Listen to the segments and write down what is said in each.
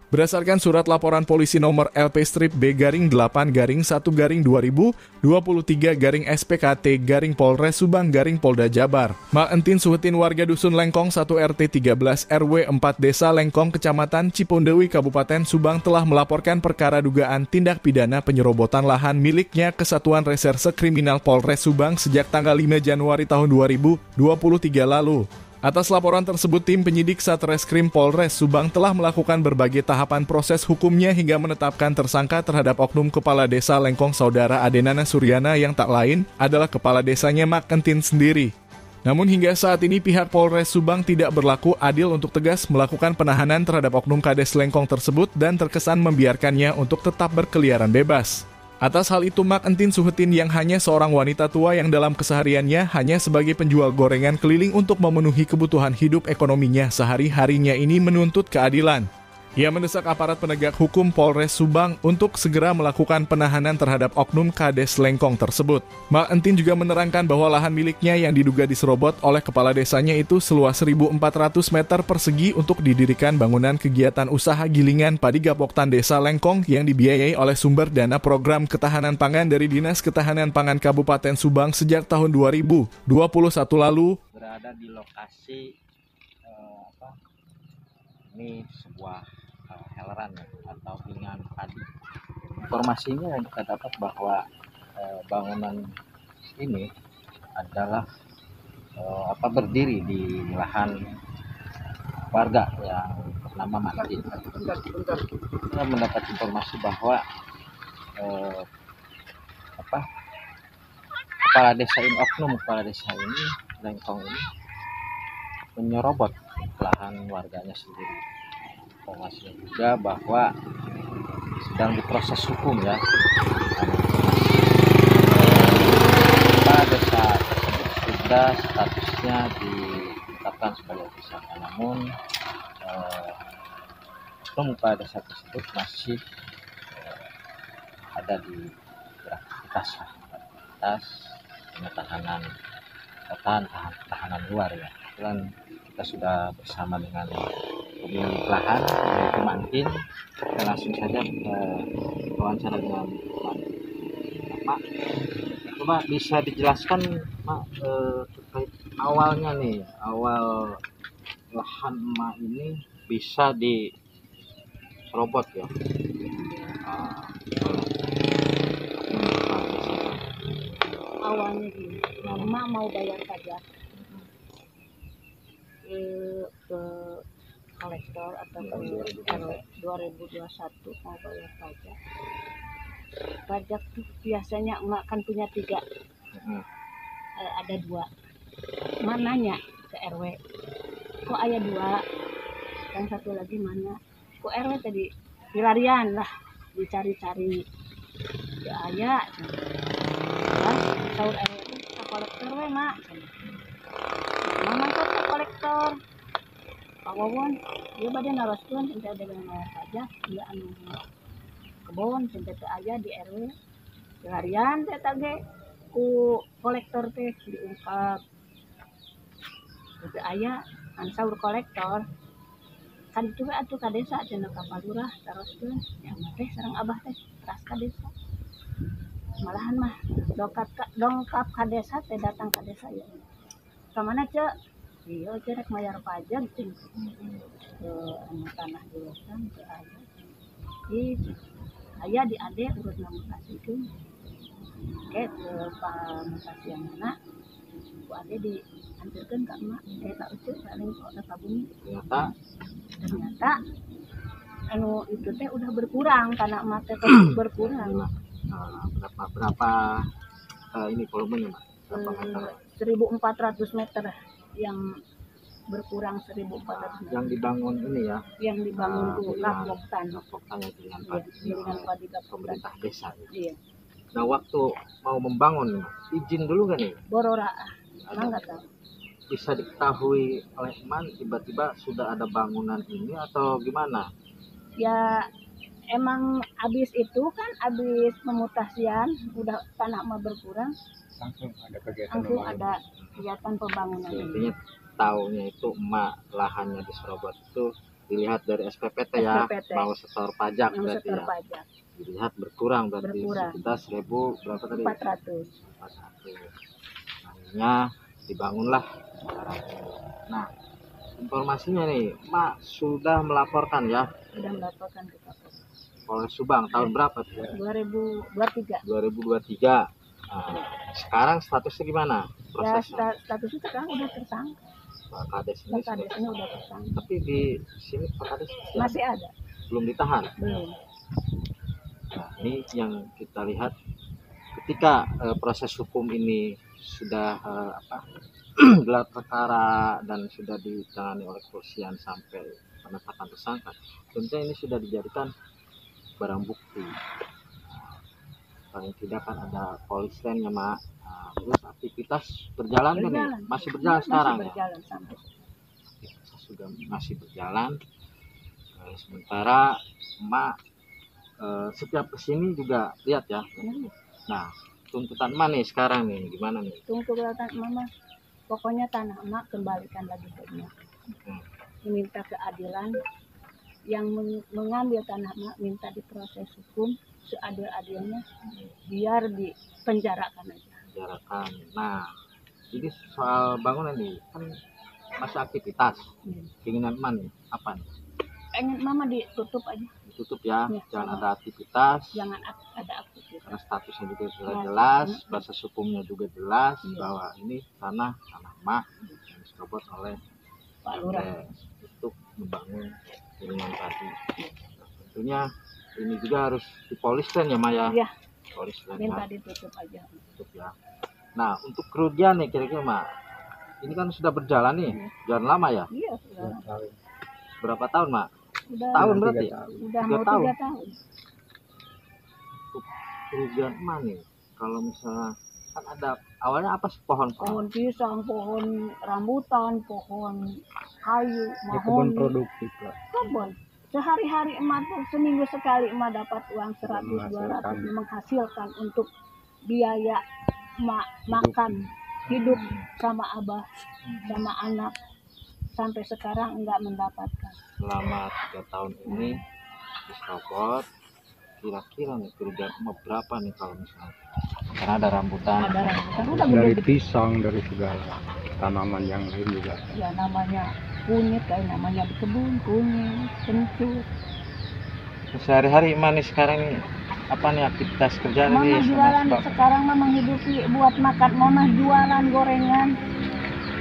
Berdasarkan surat laporan polisi nomor LP-B-8-1-2023-SPKT-Polres Subang-Polda Jabar, Mak Entin Suhetin warga Dusun Lengkong 1 RT 13 RW 4 Desa Lengkong Kecamatan Cipondewi Kabupaten Subang telah melaporkan perkara dugaan tindak pidana penyerobotan lahan miliknya ke Satuan Reserse Kriminal Polres Subang sejak tanggal 5 Januari tahun 2023 lalu. Atas laporan tersebut, tim penyidik Satreskrim Polres Subang telah melakukan berbagai tahapan proses hukumnya hingga menetapkan tersangka terhadap oknum Kepala Desa Lengkong Saudara Adenana Suryana yang tak lain adalah Kepala Desanya Mak Entin sendiri. Namun hingga saat ini pihak Polres Subang tidak berlaku adil untuk tegas melakukan penahanan terhadap oknum Kades Lengkong tersebut dan terkesan membiarkannya untuk tetap berkeliaran bebas. Atas hal itu, Mak Entin Suhetin yang hanya seorang wanita tua yang dalam kesehariannya hanya sebagai penjual gorengan keliling untuk memenuhi kebutuhan hidup ekonominya sehari-harinya ini menuntut keadilan. Ia mendesak aparat penegak hukum Polres Subang untuk segera melakukan penahanan terhadap oknum Kades Lengkong tersebut. Mak Entin juga menerangkan bahwa lahan miliknya yang diduga diserobot oleh kepala desanya itu seluas 1.400 meter persegi untuk didirikan bangunan kegiatan usaha gilingan padi Gapoktan Desa Lengkong yang dibiayai oleh sumber dana program ketahanan pangan dari Dinas Ketahanan Pangan Kabupaten Subang sejak tahun 2021 lalu. Berada di lokasi ini sebuah heleran atau gilingan padi. Informasinya kita dapat bahwa bangunan ini adalah berdiri di lahan warga yang bernama Mantin. Kita mendapat informasi bahwa kepala desa ini, oknum kepala desa ini, Lengkong ini, menyerobot lahan warganya sendiri. Informasinya juga bahwa sedang diproses hukum ya. Kepala desa tersebut sudah statusnya ditetapkan sebagai tersangka, namun oknum kepala desa tersebut masih ada di beraktivitas tahanan luar ya. Kebetulan kita sudah bersama dengan pemilik lahan yaitu Mantin. Kita langsung saja wawancara dengan Mantin. Mak, coba bisa dijelaskan Mak terkait awalnya nih, awal lahan emak ini bisa diserobot ya. Awalnya gini, emak mau bayar pajak ke kolektor atau ke RW 2021 mau bayar pajak tuh biasanya emak kan punya 3, ada 2. Emak nanya ke RW, kok ada 2, yang satu lagi mana, kok RW tadi dilarian lah, dicari-cari ya ayah sahur RW itu kolektor we mak, mama kok kolektor pawon dia pada naroskeun ente ada bayar pajak dia anu kebon ente teh aya di RW larian teh tage ku kolektor teh diungkap teh aya an sahur kolektor kan itu atuh ka desa cenah ka palurah teruskeun ya teh sareng abah teh teras ka desa malahan mah dongkap ka desa teh datang ka desa ya kamana cek iya cerek bayar pajak cing ke tanah jurusan ke ayah di ade urut namutasikan ke pamutasi yang mana ku ade diantarkan ke emak tak ucap saling kok bumi ternyata anu itu teh udah berkurang karena emak teh berkurang berapa ini volumenya Mak? 1.400 meter yang berkurang 1.400 meter. Yang dibangun ini ya? Yang dibangun tuh Gapoktan dengan padi pemerintah desa. Iya. Nah waktu mau membangun izin dulu kan nih? Borora, nggak tahu. Bisa diketahui oleh teman tiba-tiba sudah ada bangunan ini atau gimana? Ya emang abis itu kan abis pemutasian udah tanah mah berkurang langsung ada kegiatan pembangunan. Intinya tahunya itu emak lahannya diserobot itu dilihat dari SPPT ya, SPPT. mau setor pajak Yang berarti setor ya. pajak Dilihat berkurang berarti Berkurang. sekitar 1000 berapa tadi? 400. 400. Akhirnya dibangunlah sekarang. Nah, informasinya nih, Mak sudah melaporkan ya Sudah melaporkan ke Kapolres. Polres Subang tahun berapa tuh? 2023. 2023. Nah, sekarang statusnya gimana? Ya, Prosesnya? statusnya sekarang udah tersangka. Pak Kades ini Pak sudah Kades ini udah tersangka. tapi di sini Pak Kades Masih ada? belum ditahan. Belum. Nah, ini yang kita lihat ketika proses hukum ini sudah gelar perkara dan sudah ditangani oleh kepolisian sampai penetapan tersangka, tentunya ini sudah dijadikan barang bukti. Paling tidak kan ada polis lainnya, Mak. Nah, terus aktivitas berjalan kan nih? Masih berjalan sekarang masih berjalan sampai. Aktivitas sudah masih berjalan. Sementara Mak setiap kesini juga lihat ya. Nah, tuntutan Mak nih sekarang nih gimana nih? Tuntutan Mama, pokoknya tanah emak kembalikan lagi ke emak. Minta keadilan. Yang mengambil tanah emak minta diproses hukum seadil-adilnya, biar dipenjarakan aja. Penjarakan. Nah, jadi soal bangunan nih kan masih aktivitas. Keinginan Emak nih apa nih? Pengen Mama ditutup aja. Ditutup ya, Ya, jangan sama. ada aktivitas. Jangan ada aktivitas. Karena statusnya juga sudah Ya, jelas, proses hukumnya juga jelas Iya. bahwa ini tanah Emak yang diserobot oleh Pak Lurah untuk membangun jaringan tadi. Nah, tentunya ini juga harus dipoliskan ya, Maya. Iya. Poliskan minta ya. ditutup aja. Tutup ya. Nah, untuk kerugian nih kira-kira, Mak. Ini kan sudah berjalan nih, jalan lama ya. Iya, sudah. Berapa tahun, Mak? Udah Tahun berarti? udah 3 mau tahun. 3 tahun. Untuk kerugian Emak nih, kalau misalnya kan ada awalnya apa sih pohon Pohon pisang, pohon rambutan, pohon kayu, Ya, kebun mahoni. produktif lah. Kebun. Sehari-hari emak tuh seminggu sekali emak dapat uang 100-200 menghasilkan untuk biaya emak makan, hidup sama abah, sama anak. Sampai sekarang enggak mendapatkan. selama 3 tahun ini diserobot. Kira-kira nih kerugian Emak berapa nih kalau misalnya? Karena ada rambutan. Ada rambutan udah Dari gede-gede. pisang, dari segala tanaman yang lain juga. Ya namanya kunyit, kayak namanya di kebun, kunyit, kencur. Sehari-hari Emak nih sekarang nih apa nih aktivitas kerjaan Mama nih jualan sebab sekarang mama menghidupi buat makan. Mama jualan gorengan,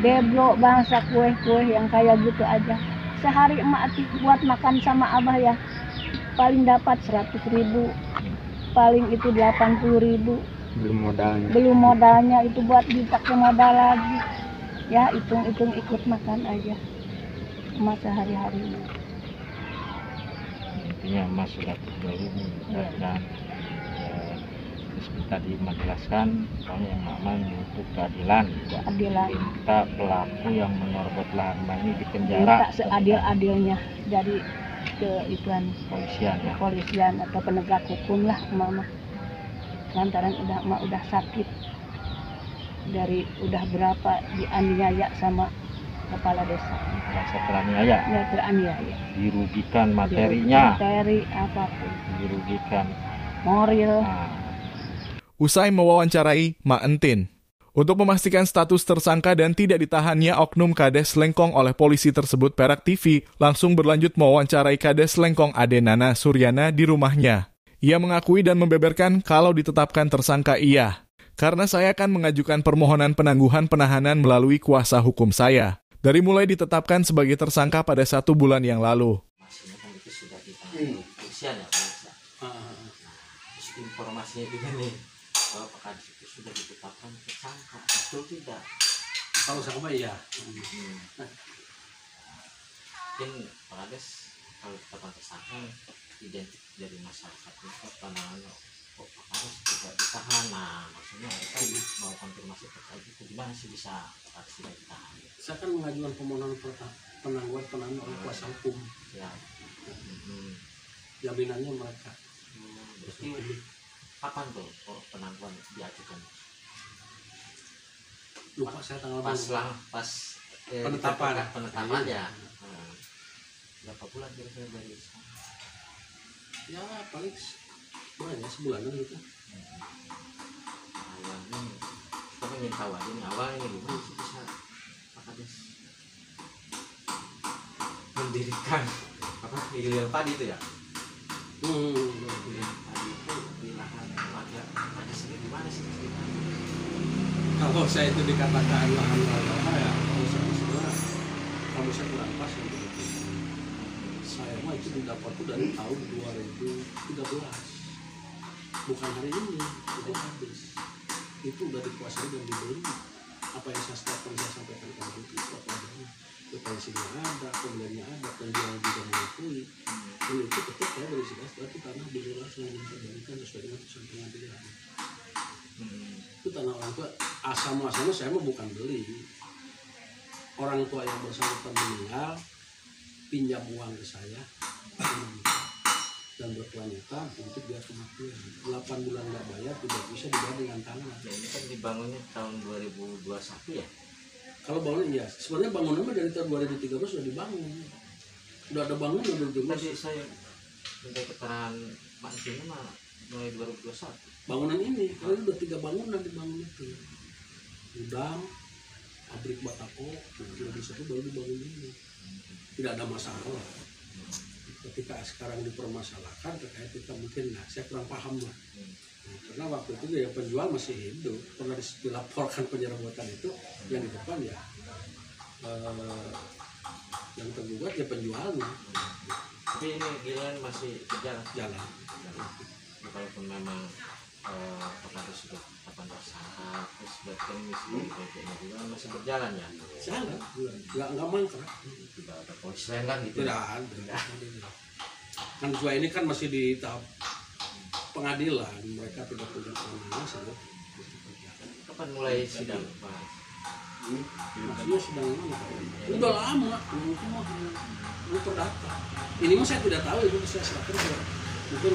deblo, bangsa kue-kue yang kayak gitu aja. Sehari emak buat makan sama abah ya paling dapat 100.000, paling itu 80.000. Belum modalnya. Belum modalnya itu buat dipakai modal lagi. Ya hitung-hitung ikut makan aja emak sehari-hari. intinya Emak sudah berdiri nih dan seperti tadi Emak jelaskan pokoknya yang Mama menuntut keadilan. Keadilan. Minta pelaku yang menyerobot lahan Emak ini Minta dipenjara seadil-adilnya dari ke ituan polisian ya. kepolisian atau penegak hukum lah mama. Lantaran emak udah sakit dari udah berapa dianiaya sama kepala desa. Merasa teraniaya, Ya teraniaya. dirugikan materinya, Materi apapun. dirugikan. Moral. Nah, Usai mewawancarai Mak Entin, untuk memastikan status tersangka dan tidak ditahannya oknum Kades Lengkong oleh polisi tersebut, Perak TV langsung berlanjut mewawancarai Kades Lengkong Ade Nana Suryana di rumahnya. Ia mengakui dan membeberkan kalau ditetapkan tersangka iya, karena saya akan mengajukan permohonan penangguhan penahanan melalui kuasa hukum saya. Dari mulai ditetapkan sebagai tersangka pada 1 bulan yang lalu. maksudnya kan itu sudah ditangani polisian ya, Terus informasinya juga nih bahwa Pak Kades itu sudah ditetapkan tersangka, betul tidak? Kalau sama iya. Mungkin Pak Kades kalau ditetapkan tersangka identik dari masyarakat itu pandangannya kok Pak Kades juga ditahan. Nah maksudnya kita mau konfirmasi terkait itu gimana sih bisa Pak Kades tidak ditahan? Saya kan mengajukan permohonan penangguhan penahanan oleh kuasa hukum. Ya. Jaminannya mereka. Berarti kapan tuh penangguhan diajukan? Lupa saya tanggal Pas berapa. lah, pas Penetapan. penetapan ya. berapa bulan kira-kira dari sana? Ya paling berapa ya, sebulanan gitu. Awalnya kita ingin tahu aja nih awalnya gimana sih bisa Pak Kades mendirikan apa hilir padi itu ya? Hilir padi itu di lahan warga Kades ini gimana sih ceritanya? Kalau saya itu dikatakan lahan warga ya, kalau saya kurang pas untuk itu. Saya mah itu didapat tuh dari tahun 2013, bukan hari ini, udah habis. Itu udah dikuasai dan dibeli. Apa yang saya sampaikan tadi itu apa adanya. Potensinya ada, pembeliannya ada, penjual juga mengakui. Dan itu ketika saya berisikan berarti tanah dilulas yang diberikan sesuai dengan putusan pengadilan. Itu tanah orang tua asal-muasalnya saya mah bukan beli. Orang tua yang bersangkutan meninggal pinjam uang ke saya dan berkelanjutan untuk biar kematian 8 bulan nggak bayar tidak bisa dibayar dengan tanah. Nah, ini kan dibangunnya tahun 2021 ya? Kalau bangunan iya, sebenarnya bangunan mah dari tahun 2013 sudah dibangun, udah ada bangunan udah Tadi saya minta keterangan Pak Antini mah mulai 2021. bangunan ini karena udah 3 bangunan dibangun itu, gudang, pabrik batako, udah bisa tuh baru dibangun ini, tidak ada masalah. Ketika sekarang dipermasalahkan terkait kita mungkin saya kurang paham lah. Nah, karena waktu itu ya penjual masih hidup, pernah dilaporkan penyerobotan itu yang di depan ya yang tergugat ya penjualnya. Tapi ini giliran masih berjalan. Jalan. Walaupun memang Pak Kades sudah dapat tersangka, terus berarti kan misi BPN juga masih berjalan ya? Jalan, nggak mangkrak. Tidak ada polisi lain kan gitu? Tidak ada. Kan juga ini kan masih di tahap pengadilan, mereka tidak punya kewenangan sih. Kapan mulai sidang Pak? Maksudnya sidang mana? Udah lama, itu perdata. Ini mah saya tidak tahu, itu saya serahkan ke mungkin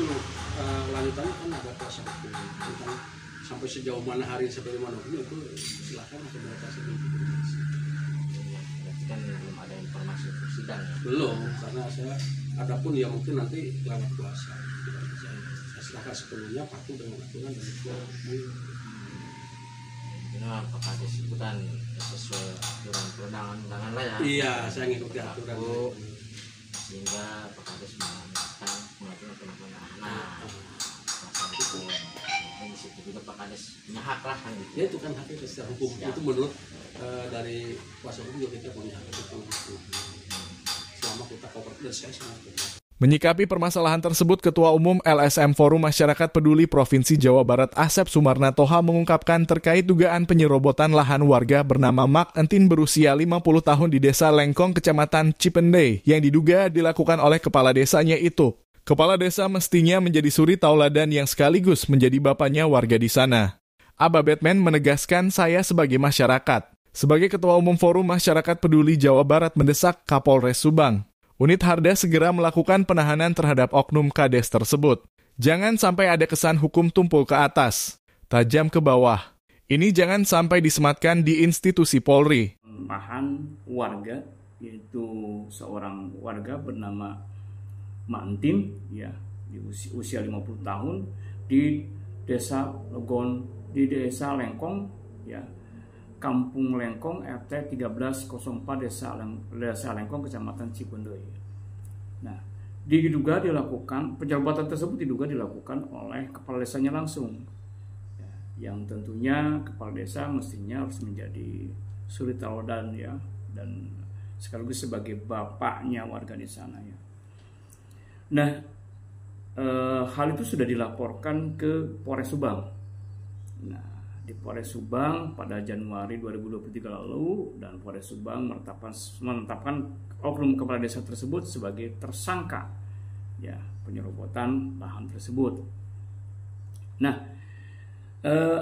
lanjutannya kan ada kuasa hukum tentang sampai sejauh mana hari sampai mana itu silakan ke berkas itu. Berarti kan belum ada informasi untuk sidang ya? Belum, karena saya adapun ya mungkin nanti lewat kuasa. Saya silakan sepenuhnya patuh dengan aturan dan hukum. Ini Pak Kades itu kan sesuai aturan perundangan-undangan lah ya? Iya, saya ngikuti aturan. Sehingga Pak Kades melakukan penahanan. Pasal itu, di situ juga Pak Kades punya hak lah kan gitu. Ya itu kan haknya secara hukum. Ya. Itu menurut dari kuasa hukum juga kita punya hak itu selama kita kooperatif dan saya sangat benar. Menyikapi permasalahan tersebut, Ketua Umum LSM Forum Masyarakat Peduli Provinsi Jawa Barat Asep Sumarna Toha mengungkapkan terkait dugaan penyerobotan lahan warga bernama Mak Entin berusia 50 tahun di Desa Lengkong, Kecamatan Cipendei, yang diduga dilakukan oleh kepala desanya itu. Kepala desa mestinya menjadi suri tauladan yang sekaligus menjadi bapaknya warga di sana. Aba Batman menegaskan saya sebagai masyarakat. Sebagai Ketua Umum Forum Masyarakat Peduli Jawa Barat mendesak Kapolres Subang, unit Harda segera melakukan penahanan terhadap oknum Kades tersebut. Jangan sampai ada kesan hukum tumpul ke atas, tajam ke bawah. Ini jangan sampai disematkan di institusi Polri. Lahan warga, yaitu seorang warga bernama Mantin, ya, di usia 50 tahun di Desa Legon, di Desa Lengkong, ya, Kampung Lengkong, RT 1304 Desa Lengkong, Kecamatan Cipendei. Nah, diduga dilakukan penyerobotan tersebut dilakukan oleh kepala desanya langsung. Ya, yang tentunya kepala desa mestinya harus menjadi suri tauladan ya, dan sekaligus sebagai bapaknya warga di sana ya. Nah, hal itu sudah dilaporkan ke Polres Subang. Nah, di Polres Subang pada Januari 2023 lalu, dan Polres Subang menetapkan oknum kepala desa tersebut sebagai tersangka ya penyerobotan lahan tersebut. Nah,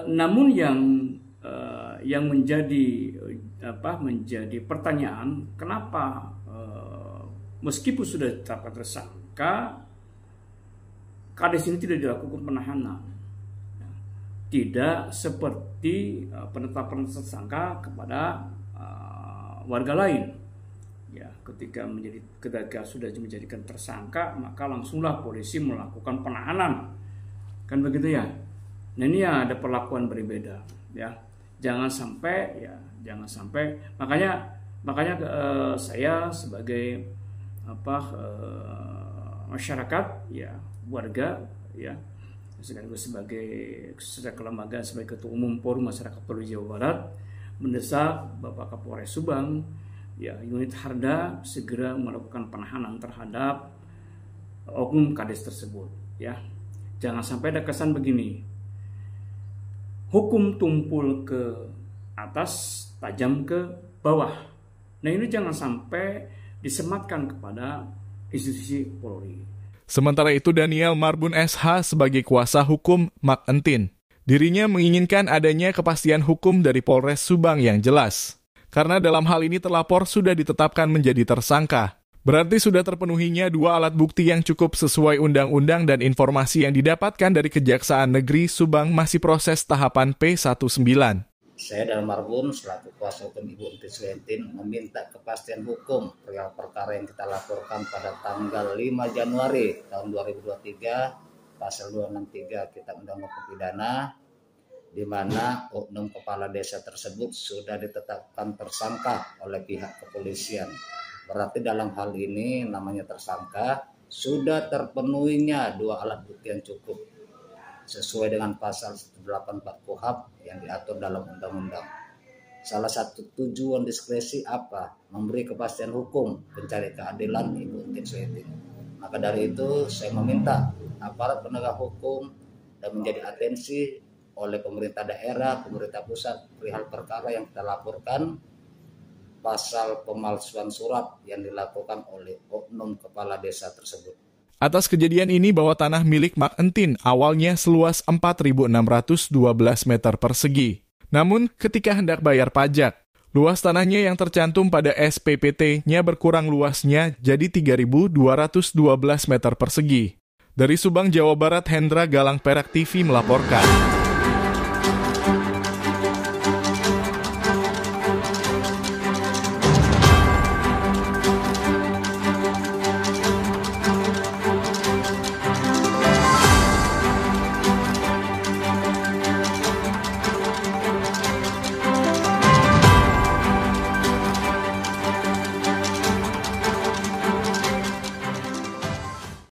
namun yang menjadi pertanyaan, kenapa meskipun sudah ditetapkan tersangka, Kades ini tidak dilakukan penahanan? Tidak seperti penetapan tersangka kepada warga lain Ya, ketika sudah menjadikan tersangka, maka langsunglah polisi melakukan penahanan. Kan begitu ya. Nah, ini ya ada perlakuan berbeda ya. Jangan sampai makanya saya sebagai masyarakat ya, warga ya, sekaligus secara kelembagaan sebagai Ketua Umum Forum Masyarakat Polri Jawa Barat mendesak Bapak Kapolres Subang ya, unit Harda segera melakukan penahanan terhadap oknum Kades tersebut ya. Jangan sampai ada kesan begini, hukum tumpul ke atas, tajam ke bawah. Nah, ini jangan sampai disematkan kepada institusi Polri. Sementara itu, Daniel Marbun SH sebagai kuasa hukum Mak Entin, dirinya menginginkan adanya kepastian hukum dari Polres Subang yang jelas. Karena dalam hal ini terlapor sudah ditetapkan menjadi tersangka. Berarti sudah terpenuhinya 2 alat bukti yang cukup sesuai undang-undang, dan informasi yang didapatkan dari Kejaksaan Negeri Subang masih proses tahapan P19. Saya Daniel Marbun selaku kuasa hukum Ibu Entin Suhentin meminta kepastian hukum perihal perkara yang kita laporkan pada tanggal 5 Januari tahun 2023, pasal 263 Kitab Undang Hukum Pidana, di mana oknum kepala desa tersebut sudah ditetapkan tersangka oleh pihak kepolisian. Berarti dalam hal ini namanya tersangka, sudah terpenuhinya 2 alat bukti yang cukup sesuai dengan pasal 184 KUHP yang diatur dalam undang-undang. Salah satu tujuan diskresi apa? Memberi kepastian hukum, mencari keadilan Ibu Entin Suhentin. Maka dari itu saya meminta aparat penegak hukum dan menjadi atensi oleh pemerintah daerah, pemerintah pusat perihal perkara yang kita laporkan, pasal pemalsuan surat yang dilakukan oleh oknum kepala desa tersebut. Atas kejadian ini, bawah tanah milik Mak Entin awalnya seluas 4.612 meter persegi. Namun, ketika hendak bayar pajak, luas tanahnya yang tercantum pada SPPT-nya berkurang luasnya jadi 3.212 meter persegi. Dari Subang, Jawa Barat, Hendra Galang Perak TV melaporkan.